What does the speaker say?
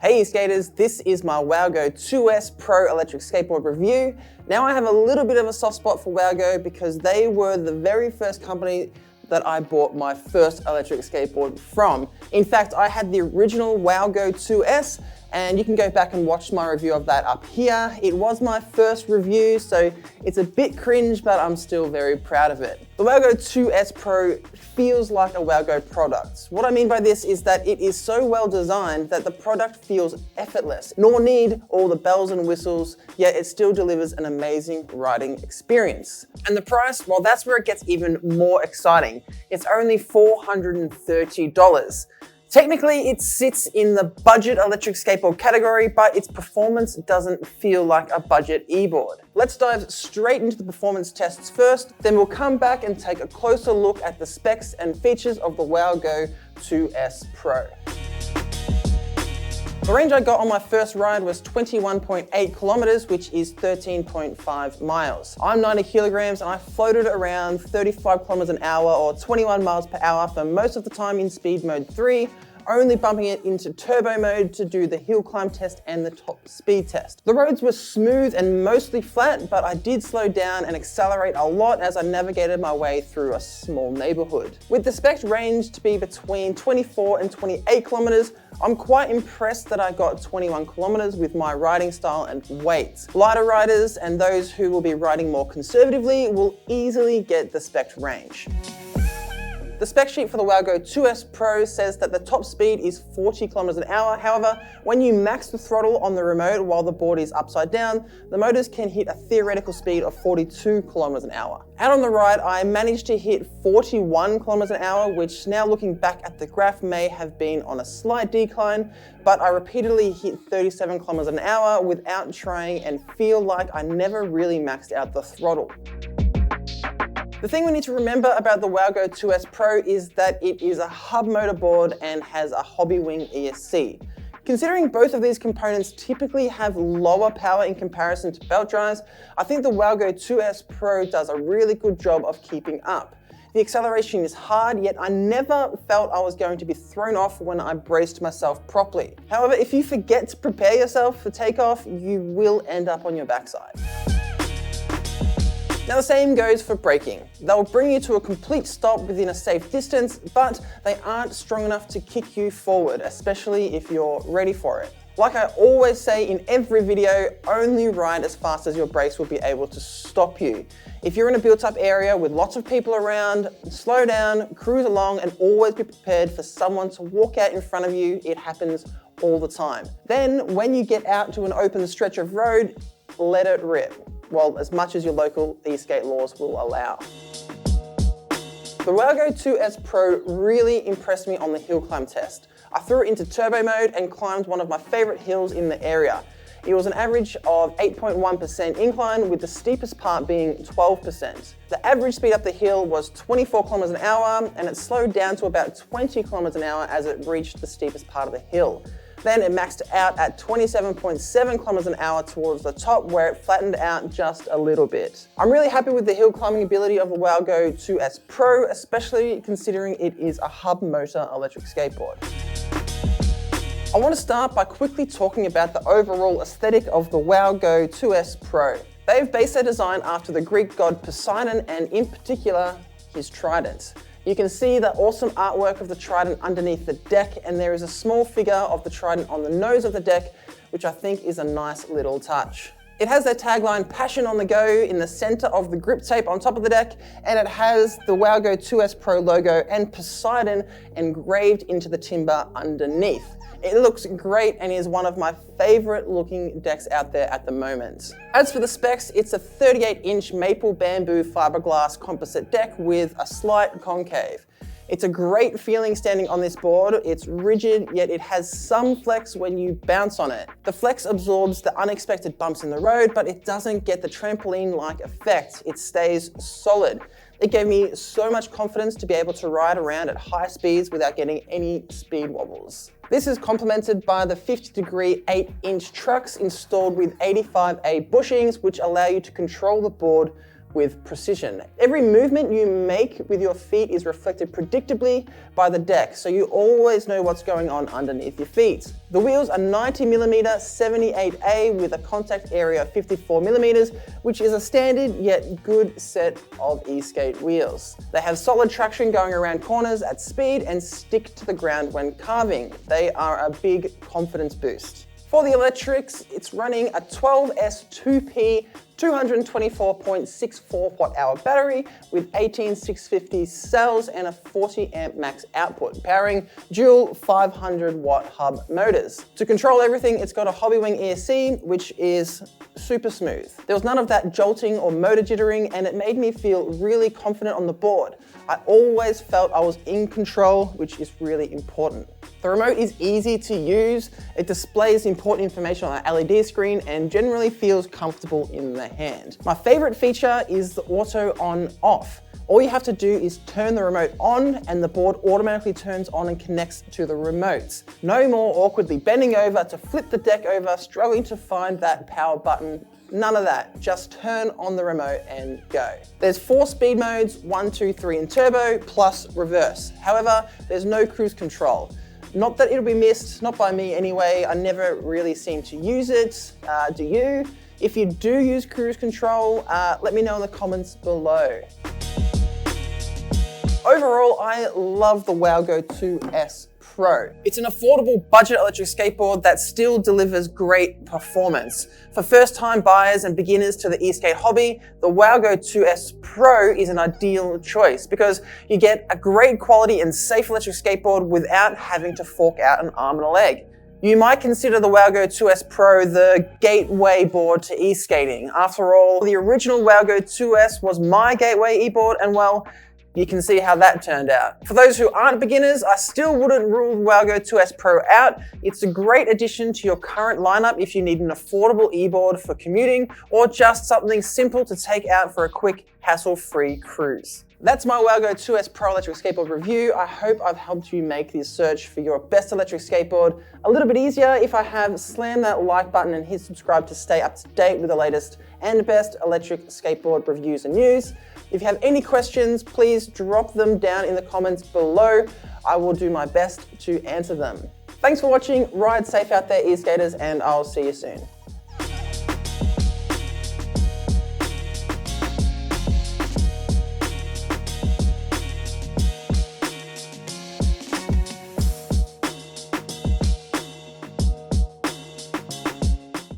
Hey skaters, this is my WowGo 2S Pro electric skateboard review. Now I have a little bit of a soft spot for WowGo because they were the very first company that I bought my first electric skateboard from. In fact, I had the original WowGo 2S, and you can go back and watch my review of that up here. It was my first review, so it's a bit cringe, but I'm still very proud of it. The WowGo 2S Pro feels like a WowGo product. What I mean by this is that it is so well designed that the product feels effortless, nor need all the bells and whistles, yet it still delivers an amazing riding experience. And the price, well, that's where it gets even more exciting. It's only $430. Technically, it sits in the budget electric skateboard category, but its performance doesn't feel like a budget e-board. Let's dive straight into the performance tests first, then we'll come back and take a closer look at the specs and features of the WowGo 2S Pro. The range I got on my first ride was 21.8 kilometers, which is 13.5 miles. I'm 90 kilograms and I floated around 35 kilometers an hour or 21 miles per hour for most of the time in speed mode 3, only bumping it into turbo mode to do the hill climb test and the top speed test. The roads were smooth and mostly flat, but I did slow down and accelerate a lot as I navigated my way through a small neighborhood. With the spec range to be between 24 and 28 kilometers, I'm quite impressed that I got 21 kilometers with my riding style and weight. Lighter riders and those who will be riding more conservatively will easily get the spec range. The spec sheet for the WowGo 2S Pro says that the top speed is 40 kilometers an hour. However, when you max the throttle on the remote while the board is upside down, the motors can hit a theoretical speed of 42 kilometers an hour. Out on the ride, I managed to hit 41 kilometers an hour, which now looking back at the graph may have been on a slight decline, but I repeatedly hit 37 kilometers an hour without trying and feel like I never really maxed out the throttle. The thing we need to remember about the WowGo 2S Pro is that it is a hub motor board and has a hobby wing ESC. Considering both of these components typically have lower power in comparison to belt drives, I think the WowGo 2S Pro does a really good job of keeping up. The acceleration is hard, yet I never felt I was going to be thrown off when I braced myself properly. However, if you forget to prepare yourself for takeoff, you will end up on your backside. Now the same goes for braking. They'll bring you to a complete stop within a safe distance, but they aren't strong enough to kick you forward, especially if you're ready for it. Like I always say in every video, only ride as fast as your brakes will be able to stop you. If you're in a built-up area with lots of people around, slow down, cruise along, and always be prepared for someone to walk out in front of you. It happens all the time. Then when you get out to an open stretch of road, let it rip. Well, as much as your local eSkate laws will allow. The WowGo 2S Pro really impressed me on the hill climb test. I threw it into turbo mode and climbed one of my favorite hills in the area. It was an average of 8.1% incline, with the steepest part being 12%. The average speed up the hill was 24 kilometers an hour, and it slowed down to about 20 kilometers an hour as it reached the steepest part of the hill. Then it maxed out at 27.7 kilometers an hour towards the top, where it flattened out just a little bit. I'm really happy with the hill climbing ability of the WowGo 2S Pro, especially considering it is a hub motor electric skateboard. I want to start by quickly talking about the overall aesthetic of the WowGo 2S Pro. They've based their design after the Greek god Poseidon, and in particular, his trident. You can see the awesome artwork of the trident underneath the deck, and there is a small figure of the trident on the nose of the deck, which I think is a nice little touch. It has their tagline "Passion on the Go" in the center of the grip tape on top of the deck, and it has the WowGo 2S Pro logo and Poseidon engraved into the timber underneath. It looks great and is one of my favorite looking decks out there at the moment. As for the specs, it's a 38-inch maple bamboo fiberglass composite deck with a slight concave. It's a great feeling standing on this board. It's rigid, yet it has some flex when you bounce on it. The flex absorbs the unexpected bumps in the road, but it doesn't get the trampoline-like effect. It stays solid. It gave me so much confidence to be able to ride around at high speeds without getting any speed wobbles. This is complemented by the 50-degree 8-inch trucks installed with 85A bushings, which allow you to control the board with precision. Every movement you make with your feet is reflected predictably by the deck, so you always know what's going on underneath your feet. The wheels are 90mm 78A with a contact area of 54mm, which is a standard yet good set of eSkate wheels. They have solid traction going around corners at speed and stick to the ground when carving. They are a big confidence boost. For the electrics, it's running a 12S2P 224.64 watt-hour battery with 18650 cells and a 40 amp max output, powering dual 500 watt hub motors. To control everything, it's got a Hobbywing ESC, which is super smooth. There was none of that jolting or motor jittering, and it made me feel really confident on the board. I always felt I was in control, which is really important. The remote is easy to use. It displays important information on an LED screen and generally feels comfortable in the hand. My favorite feature is the auto on-off. All you have to do is turn the remote on and the board automatically turns on and connects to the remote. No more awkwardly bending over to flip the deck over, struggling to find that power button. None of that, just turn on the remote and go. There's 4 speed modes, 1, 2, 3 in turbo, plus reverse. However, there's no cruise control. Not that it'll be missed, not by me anyway. I never really seem to use it. Do you? If you do use cruise control, let me know in the comments below. Overall, I love the WowGo 2S Pro. It's an affordable budget electric skateboard that still delivers great performance. For first-time buyers and beginners to the eSkate hobby, the WowGo 2S Pro is an ideal choice because you get a great quality and safe electric skateboard without having to fork out an arm and a leg. You might consider the WowGo 2S Pro the gateway board to e-skating. After all, the original WowGo 2S was my gateway e-board, and well, you can see how that turned out. For those who aren't beginners, I still wouldn't rule WowGo 2S Pro out. It's a great addition to your current lineup if you need an affordable e-board for commuting or just something simple to take out for a quick, hassle-free cruise. That's my WowGo 2S Pro electric skateboard review. I hope I've helped you make the search for your best electric skateboard a little bit easier. If I have, slam that like button and hit subscribe to stay up to date with the latest and best electric skateboard reviews and news. If you have any questions, please drop them down in the comments below. I will do my best to answer them. Thanks for watching. Ride safe out there, e-skaters, and I'll see you soon.